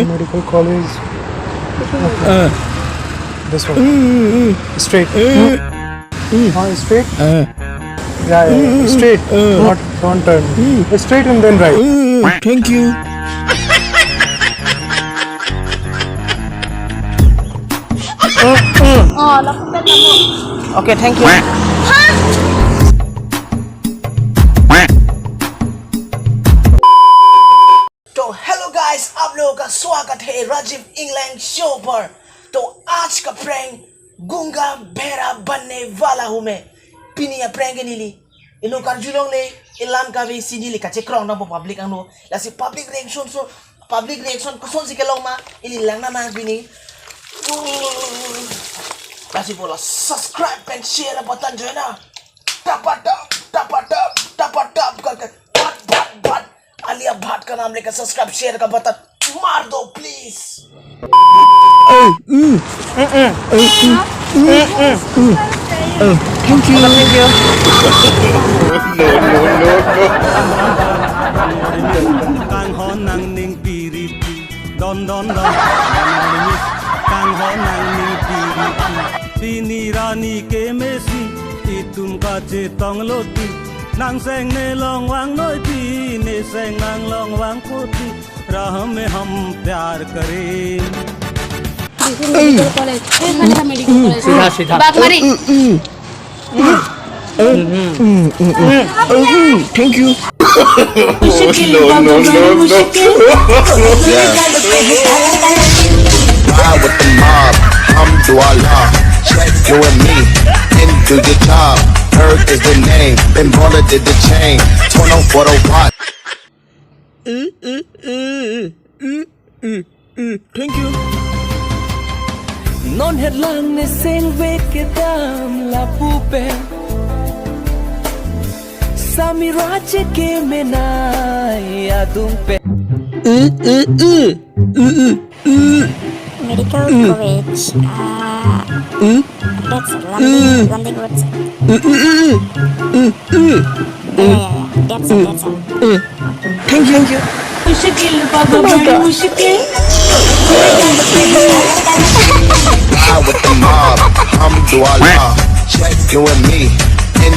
Medical college. This one. Straight. Straight. Yeah. Straight. Not don't turn. Straight and then right. Thank you. Okay, thank you. तो hello guys, आप लोगों का स्वागत है Rajiv England show पर। तो आज का प्रैंक गुंगा बेहरा बनने वाला हूँ मैं। पिनिया प्रैंक नीली इनो कार्जुलों ने इलाम का भी सीनी लिखा चेक राउंड अब पब्लिक आनो लासी पब्लिक रिएक्शन को सोच के लोग मा इनी लंगना ना बिनी लासी बोला सब्सक्राइब एंड शेयर बटन जो है ना टप करके भट आलिया भट्ट का नाम लेकर सब्सक्राइब शेयर का बटन मार दो please. Thank you. Kang ho nang ning piriti don kang ho nang ning piriti tini rani ke mesi ti tum ka che tong loti nang seng ne long wang noi ti ne seng nang long wang poti rah mein hum pyar kare medical college सीधा बात मारी Thank you. No. Ride with the mob, Alhamdulillah. Check you and me, and do your job. Herc is the name, Ben Baller did the chain. Turn off what I want. Thank you. Non headlang ne seng ve ke dam la pupe Samiraj ke menai adum pe medical college that's landing words that's Thank you. मुश्किल बाबा बड़ी मुश्किल Ride with the mob, Alhamdulillah. Check you and me, and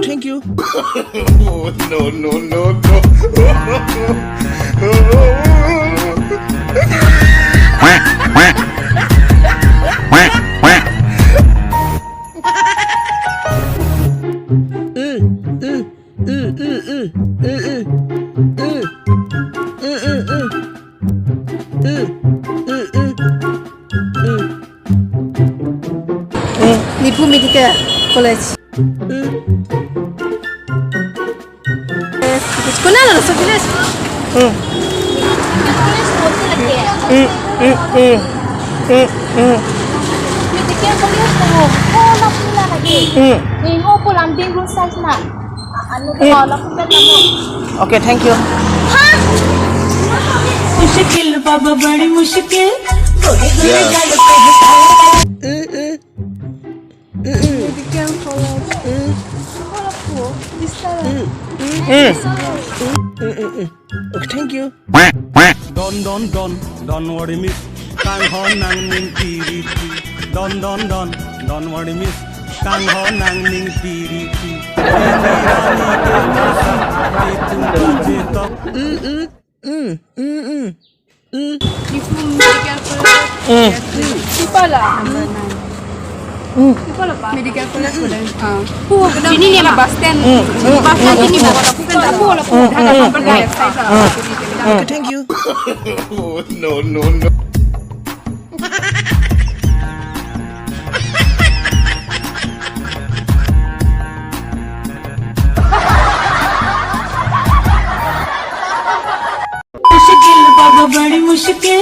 Thank you. No. Diphu Medical College sekolah lah sekolah medical college lah pula lagi ni ho po landing room size na ano ko la ko na mo Okay, thank you. मुश्किल बाबा बड़ी मुश्किल medical college Okay, thank you. don worry miss kang ho nang ning piriti don worry miss kang ho nang ning piriti tini rani ke mesi ti tum ka che tong Diphu Medical College Sipala Medical College sini ni lah bus stand ini bawa bukan tak boleh ada nomor gaya saya Okay, thank you. No. मुश्किल बाबा बड़ी मुश्किल